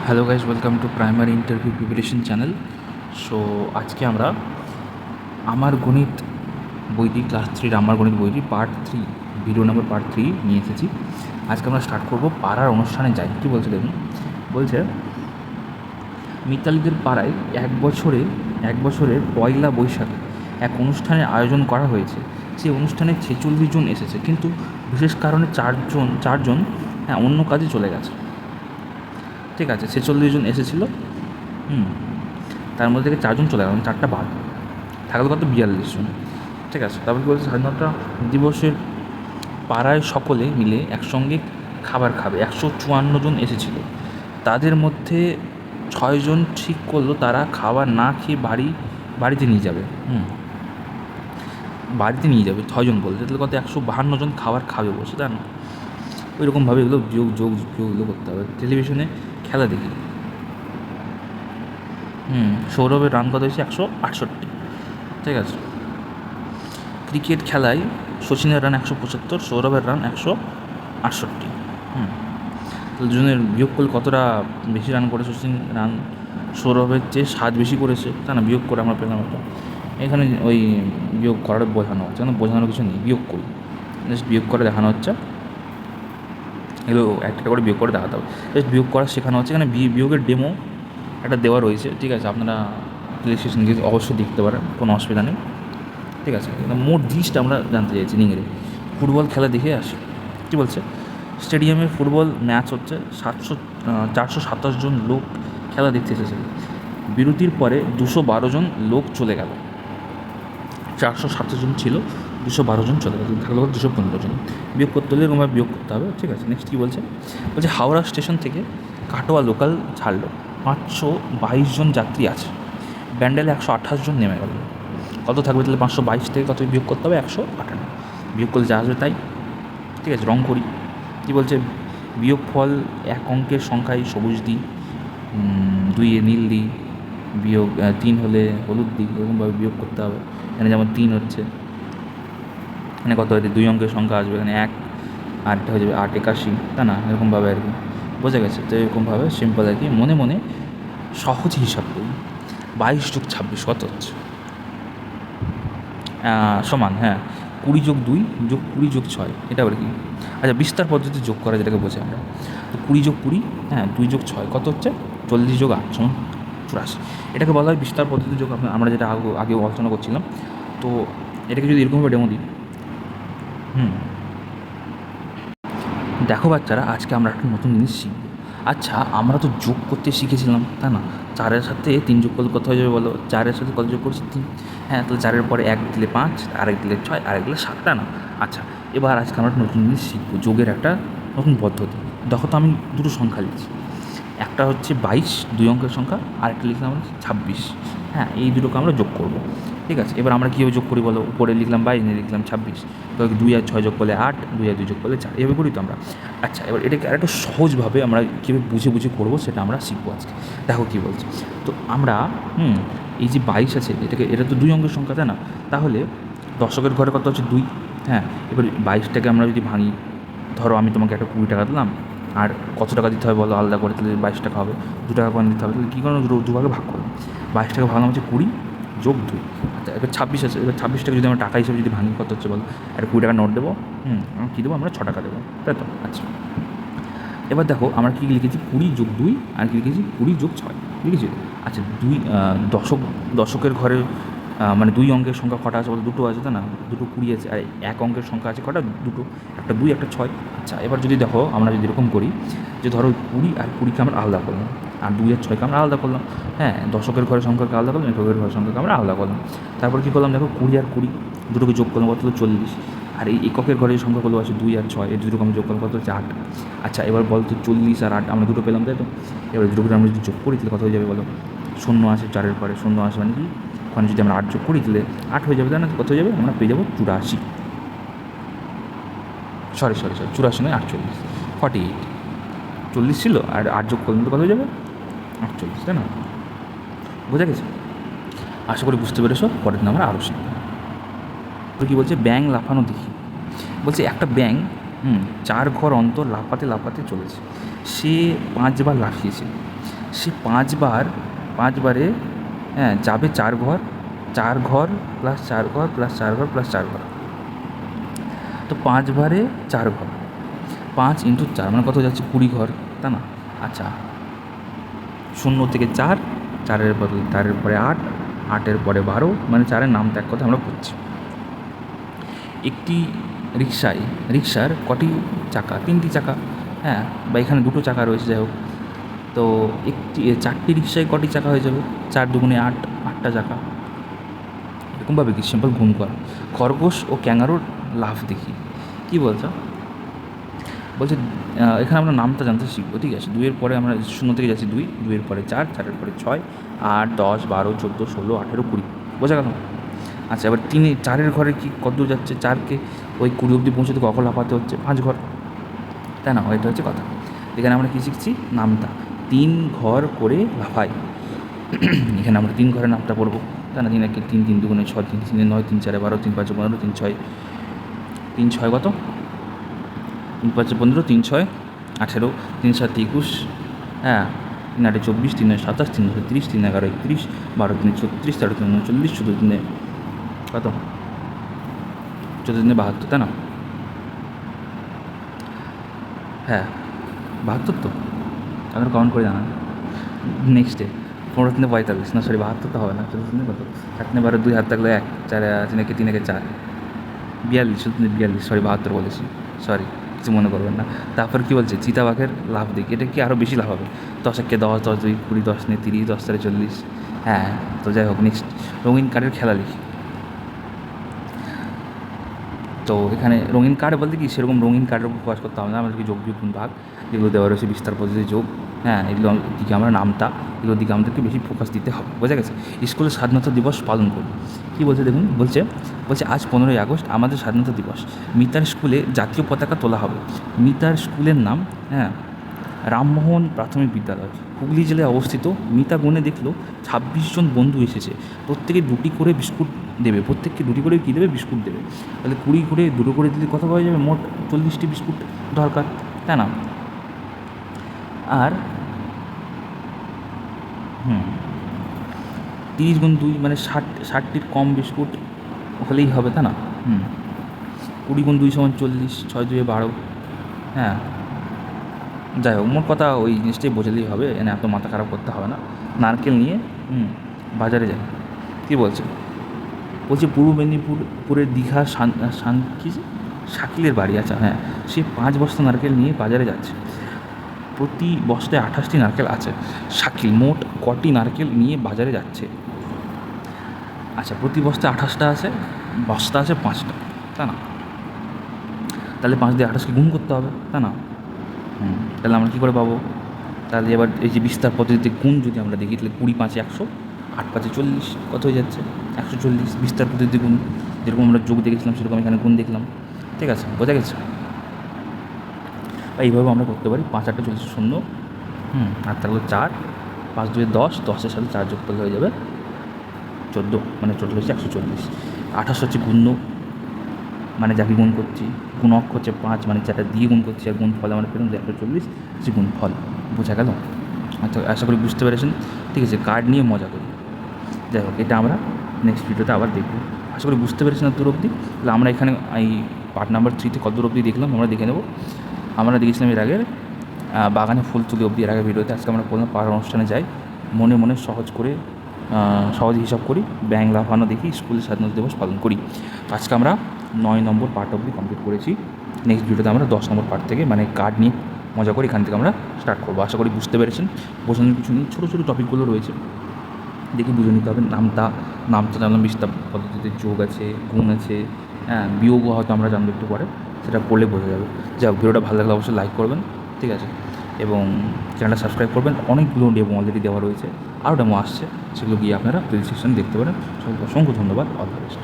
Hello guys, welcome to primary interview preparation channel. So আজকে আমরা আমার গণিত বইটি ক্লাস 3 আমার গণিত বইটি পার্ট 3 ভিডিও নাম্বার পার্ট 3 নিয়ে এসেছি। আজকে আমরা স্টার্ট করব পাড়ার অনুষ্ঠানে যাই। কী বলছে দেখুন, বলছে মিতালিদের পাড়ায় এক বছরের পয়লা বৈশাখে এক অনুষ্ঠানের আয়োজন করা হয়েছে। সেই অনুষ্ঠানে 46 জন এসেছে, কিন্তু বিশেষ কারণে চারজন অন্য কাজে চলে গেছে। ঠিক আছে, 46 জন এসেছিলো, তার মধ্যে থেকে 4 জন চলে গেল, 4টা বাদ থাকলে কত 42 জন। ঠিক আছে, তারপর কী বলছে, স্বাধীনতা দিবসের পাড়ায় সকলে মিলে একসঙ্গে খাবার খাবে। 154 জন এসেছিলো, তাদের মধ্যে 6 জন ঠিক করলো তারা খাবার না খেয়ে বাড়িতে নিয়ে যাবে। বাড়িতে নিয়ে যাবে 6 জন বলতে, তাহলে কত 152 জন খাবার খাবে বসে, তাই না? ওইরকমভাবে এগুলো যোগগুলো করতে হবে। টেলিভিশনে খেলা দেখি, সৌরভের রান কত হয়েছে 168। ঠিক আছে, ক্রিকেট খেলায় সচিনের রান 175, সৌরভের রান 168। তো দুজনের বিয়োগ করলে কতটা বেশি রান করে সচিন? রান সৌরভের চেয়ে 7 বেশি করেছে, তাই না? বিয়োগ করে আমরা পেলাম এটা। এখানে ওই বিয়োগ করার বোঝানো হচ্ছে, বোঝানোর কিছু নেই, বিয়োগ করি, জাস্ট বিয়োগ করে দেখানো হচ্ছে। এগুলো একটা করে বিয়োগ করে দেখাতে হবে, জাস্ট বিয়োগ করা শেখানো হচ্ছে। এখানে বিয়োগের ডেমো একটা দেওয়া রয়েছে। ঠিক আছে, আপনারা প্লে স্টেশন গিয়ে অবশ্যই দেখতে পারেন, কোনো অসুবিধা নেই। ঠিক আছে, মোট জিনিসটা আমরা জানতে চাইছি নিংড়ে। ফুটবল খেলা দেখে আসি। কী বলছে, স্টেডিয়ামে ফুটবল ম্যাচ হচ্ছে, 427 জন লোক খেলা দেখতে এসেছে। বিরতির পরে 212 জন লোক চলে গেল। 427 জন ছিল, 212 জন চলে গেল, থাকলো 215 জন। বিয়োগ করতে হলে এরকমভাবে বিয়োগ করতে হবে। ঠিক আছে, নেক্সট কী বলছে, হাওড়া স্টেশন থেকে কাটোয়া লোকাল ছাড়লো, 522 জন যাত্রী আছে। ব্যান্ডেলে 128 জন নেমে গেল। কত থাকবে তাহলে? 522 থেকে কত বিয়োগ করতে হবে? 158। বিয়োগ করলে যা আসবে তাই। ঠিক আছে, রং করি। কী বলছে, বিয়োগ ফল এক অঙ্কের সংখ্যায় সবুজ দিই, 2 নীল দিই, বিয়োগ 3 হলে হলুদ দিই। এরকমভাবে বিয়োগ করতে হবে। এখানে যেমন 3 হচ্ছে, এখানে কত হয়েছে? 2 অঙ্কের সংখ্যা আসবে, এখানে 1, আরটা হয়ে যাবে 8 81, তাই না? এরকমভাবে আর কি, বোঝা গেছে তো? এরকমভাবে সিম্পল আর কি, মনে মনে সহজ হিসাব করি। 22 + 26 কত হচ্ছে? সমান 20 + 2 + 20 + 6, এটা আবার কি? আচ্ছা, বিস্তার পদ্ধতি যোগ করা, যেটাকে বোঝে আমরা। তো 20 + 20, 2 + 6 কত হচ্ছে? 40 + 8 = 84। এটাকে বলা হয় বিস্তার পদ্ধতি যোগ। আমরা যেটা আগে আলোচনা করছিলাম। তো এটাকে যদি এরকমভাবে ডেমো দিই, দেখো বাচ্চারা, আজকে আমরা একটা নতুন জিনিস শিখব। আচ্ছা, আমরা তো যোগ করতে শিখেছিলাম, তাই না? 4-এর সাথে 3 যোগ করলে কত হয়ে যাবে বলো? 4-এর সাথে কত যোগ করছি? 3। তাহলে 4-এর পরে 1 দিলে 5, আরেক দিলে 6, আরেক দিলে 7, তাই না? আচ্ছা, এবার আজকে আমরা একটা নতুন জিনিস শিখবো, যোগের একটা নতুন পদ্ধতি। দেখো তো, আমি দুটো সংখ্যা লিখছি। একটা হচ্ছে 22, 2 অঙ্কের সংখ্যা, আরেকটা লিখলাম 26। এই দুটোকে আমরা যোগ করবো। ঠিক আছে, এবার আমরা কীভাবে যোগ করি বলো? উপরে লিখলাম 22, নিয়ে লিখলাম 26, তো 2 আর 6 যোগ করলে 8, 2 আর 2 যোগ করলে 4, এভাবে করি তো আমরা। আচ্ছা, এবার এটাকে আরেকটু সহজভাবে আমরা কীভাবে বুঝে করবো সেটা আমরা শিখবো আজকে। দেখো কী বলছে, তো আমরা এই যে 22 আছে, এটা তো 2 অঙ্কের সংখ্যা, তাই না? তাহলে দশকের ঘরে কত হচ্ছে? 2। এবার 22টাকে আমরা যদি ভাঙি, ধরো আমি তোমাকে একটা 20 টাকা দিলাম, আর কত টাকা দিতে হবে বলো আলাদা করে? তাহলে 22 টাকা হবে, 2 টাকা করে দিতে হবে। তাহলে কী করলাম? দুভাগে ভাগ করলাম। 22 টাকা ভাগলাম হচ্ছে 20 + 2। আচ্ছা, এবার 26 আছে, এবার 26 টাকা যদি আমরা টাকা হিসেবে যদি ভাঙি, কত হচ্ছে বলো? একটা 20 টাকার নোট দেবো, কী দেবো আমরা? 6 টাকা দেবো, তাই তো? আচ্ছা, এবার দেখো আমরা কী লিখেছি? 20 + 2, আর কী লিখেছি? 20 + 6 লিখেছি। আচ্ছা, দশকের ঘরে মানে 2 অঙ্কের সংখ্যা কটা আছে বলো? দুটো আছে, তাই না? দুটো 20 আছে, আর 1 অঙ্কের সংখ্যা আছে কটা? দুটো, একটা 2, একটা 6। আচ্ছা, এবার যদি দেখো, আমরা যদি এরকম করি যে ধরো 20 আর 20কে আমরা আলাদা করলাম, আর 2 আর 6কে আমরা আলাদা করলাম। দশকের ঘরের সংখ্যাকে আলাদা করলাম, এককের ঘরের সংখ্যাকে আমরা আলাদা করলাম। তারপর কী করলাম দেখো, 20 আর 20 দুটোকে যোগ করলাম, কত হলো? 40। আর এই এককের ঘরের সংখ্যাগুলো আছে 2 আর 6, এই দুটোকে আমরা যোগ করলাম, কত হচ্ছে? 8। আচ্ছা, এবার বলতো 40 আর 8 আমরা দুটো পেলাম, তাই তো? এবার দুটোকে আমরা যদি যোগ করি তাহলে কত হয়ে যাবে বলো? 0 আছে 4-এর পরে, 0 আছে মানে কি? ওখানে যদি আমরা 8 যোগ করি তাহলে 8 হয়ে যাবে, তাই না? কত হয়ে যাবে? আমরা পেয়ে যাবো 84। সরি, 84 নয়, 48, 48। 40 ছিল, আর 8 যোগ করলে তো কত হয়ে যাবে? 48, তাই না? বোঝা গেছে? আশা করি বুঝতে পেরেছো। পরের দিন আমরা আরও শিখবো। তো কী বলছে, ব্যাঙ লাফানো দেখি। বলছে একটা ব্যাঙ 4 ঘর অন্তর লাফাতে লাফাতে চলেছে। সে 5 বার লাফিয়েছে। সে পাঁচবারে হ্যাঁ যাবে 4 ঘর, 4 ঘর প্লাস 4 ঘর প্লাস 4 ঘর প্লাস 4 ঘর, তো 5বারে 4 ঘর, 5 ইন্টু 4 মানে কত যাচ্ছে 20 ঘর, তাই না? আচ্ছা, 0 থেকে 4, 4-এর বদলে 4-এর পরে 8, 8-এর পরে 12, মানে 4-এর নাম ত্যাগ কথা আমরা করছি। একটি রিক্সার কটি চাকা? 3টি চাকা, হ্যাঁ, বা এখানে 2টো চাকা রয়েছে, যাই হোক। তো 4টি রিক্সায় কটি চাকা হয়ে যাবে? 4 দুগুণে 8, 8টা চাকা। এরকমভাবে কি সিম্পল গুণ করা। খরগোশ ও ক্যাঙ্গারুর লাফ দেখি। কী বলছো? বলছে এখানে আমরা নামটা জানতে শিখবো, ঠিক আছে? 2-এর পরে আমরা 0 থেকে যাচ্ছি 2, 2-এর পরে 4, 4-এর পরে 6, 8, 10, 12, 14, 16, 18, 20, বোঝা গেল? আচ্ছা, এবার 4-এর ঘরে কি কতদূর যাচ্ছে? 4কে ওই 20 অবধি পৌঁছতে কখন লাফাতে হচ্ছে? 5 ঘর, তাই না? এটা হচ্ছে কথা। এখানে আমরা কী শিখছি? নামতা 3 ঘর করে লাফাই। এখানে আমরা 3 ঘরের নামটা পড়বো, তাই না? 3 1 3, 3 2 6, 3 3 9, 3 4 12, 3 5 15, 3 6, 3 6 কত? 3 5 15, 3 6 18, 3 7 21, হ্যাঁ, 3 8 24, 3 9 27, 3 9 30, 3 11 31, 12 3 36, 13 3 39, 14 3 কত? 14 3 72, তাই না? হ্যাঁ, 72 তো আমাদের কাউন্ট করে জানা। নেক্সটে 15 3 45, না সরি 72 তো হবে না, 14 3 কত? 7 12, 2 হাত থাকলে 1, 4 3 একে 3 একে 4, 42, 42, সরি 72 বলেছি, সরি, কিছু মনে করবেন না। তারপর কী বলছে? চিতাবাঘের লাফ দেখি। এটা কি আরও বেশি লাভ হবে? 10 1 10, 10 2 20, 10 9 30, 10 4 40, হ্যাঁ। তো যাই হোক, নেক্সট রঙিন কাঠের খেলা লিখি। তো এখানে রঙিন কার্ড বলতে কি সেরকম রঙিন কার্ডের উপর ফোকাস করতে হবে না, আমাদেরকে যোগ বিয়োগ গুণ ভাগ যেগুলো দেওয়া রয়েছে, বিস্তার পদ্ধতি, যোগ, হ্যাঁ, এগুলোর দিকে আমরা নামতা, এগুলোর দিকে আমাদেরকে বেশি ফোকাস দিতে হবে, বোঝা গেছে? স্কুলে স্বাধীনতা দিবস পালন করি। কী বলছে দেখুন, বলছে আজ 15ই আগস্ট আমাদের স্বাধীনতা দিবস। মিতার স্কুলে জাতীয় পতাকা তোলা হবে। মিতার স্কুলের নাম, হ্যাঁ, রামমোহন প্রাথমিক বিদ্যালয়, হুগলি জেলায় অবস্থিত। মিতা গুনে দেখলো 26 জন বন্ধু এসেছে, প্রত্যেকে 2টি করে বিস্কুট দেবে, প্রত্যেককে 2টি করে কী দেবে? বিস্কুট দেবে। তাহলে 20 করে 2টো করে দিলে কত পাওয়া যাবে? মোট 40টি বিস্কুট দরকার, তাই না? আর 30 গুণ 2 মানে 60টির কম বিস্কুট হলেই হবে, তাই না? 20 গুণ 2 সমান 40, 6 2 12, হ্যাঁ। যাই হোক, মোট কথা ওই জিনিসটাই বোঝালেই হবে, এনে এত মাথা খারাপ করতে হবে না। নারকেল নিয়ে বাজারে যাই। কী বলছে? পূর্ব মেদিনীপুরের দীঘা কী শাকিলের বাড়ি, আচ্ছা, হ্যাঁ, সে 5 বস্তা নারকেল নিয়ে বাজারে যাচ্ছে। প্রতি বস্তায় 28টি নারকেল আছে। শাকিল মোট কটি নারকেল নিয়ে বাজারে যাচ্ছে? আচ্ছা, প্রতি বস্তায় 28টা আছে, বস্তা আছে 5টা, তাই না? তাহলে 5 দিয়ে 28কে গুণ করতে হবে, তাই না? তাহলে আমরা কী করে পাবো? তাহলে এবার এই যে বিস্তার পদ্ধতিতে গুণ যদি আমরা দেখি, তাহলে 20 5 100, 8 5 40, কত হয়ে যাচ্ছে? 140। বিস্তার পদ্ধতি গুণ, যেরকম আমরা যোগ দেখেছিলাম সেরকম এখানে গুণ দেখলাম, ঠিক আছে? বোঝা গেছে? এইভাবে আমরা করতে পারি। 5 8 40 0, আর থাকলো 4, 5 2 10, 10-এর সাথে 4 যোগ করলে হয়ে যাবে 14, মানে 14 হচ্ছে 140। 28 হচ্ছে গুণ্য, মানে যাকে গুণ করছি। গুণক হচ্ছে 5, মানে যেটা দিয়ে গুণ করছি, আর গুণ ফল আমরা পেলাম 140 হচ্ছে গুণ ফল। বোঝা গেল? আচ্ছা, আশা করি বুঝতে পেরেছেন, ঠিক আছে? কার্ড নিয়ে মজা করি। যাই হোক, এটা আমরা নেক্সট ভিডিওতে আবার দেখব। আশা করি বুঝতে পেরেছেন দূর অবধি। তাহলে আমরা এখানে এই পার্ট নাম্বার 3-তে কত দূর অবধি দেখলাম আমরা দেখে নেব। আমরা দেখেছিলাম এর আগের বাগানে ফুল তুলি অবধি এর আগের ভিডিওতে। আজকে আমরা কোনো পাড়ার অনুষ্ঠানে যাই, মনে মনে সহজ হিসাব করি, ব্যাঙ লাফানো দেখি, স্কুলের স্বাধীনতা দিবস পালন করি। আজকে আমরা 9 নম্বর পার্ট অবধি কমপ্লিট করেছি। নেক্সট ভিডিওতে আমরা 10 নম্বর পার্ট থেকে, মানে কার্ড নিয়ে মজা করি, এখান থেকে আমরা স্টার্ট করবো। আশা করি বুঝতে পেরেছেন। বোঝানোর কিছু নেই, ছোটো ছোটো টপিকগুলো রয়েছে, দেখে বুঝে নিতে হবে। নামটা জানলাম, বিস্তার পদ্ধতিতে যোগ আছে, গুণ আছে, হ্যাঁ, বিয়োগও হয়তো আমরা জানবো একটু পরে, সেটা পড়লে বোঝা যাবে। যাই হোক, ভিডিওটা ভালো লাগলে অবশ্যই লাইক করবেন, ঠিক আছে? এবং চ্যানেলটা সাবস্ক্রাইব করবেন। অনেকগুলো ডেমো অলরেডি দেওয়া রয়েছে, আরও ডেমো আসছে, সেগুলো গিয়ে আপনারা প্লে সেকশনে দেখতে পারেন। সবাইকে অসংখ্য ধন্যবাদ। All the best.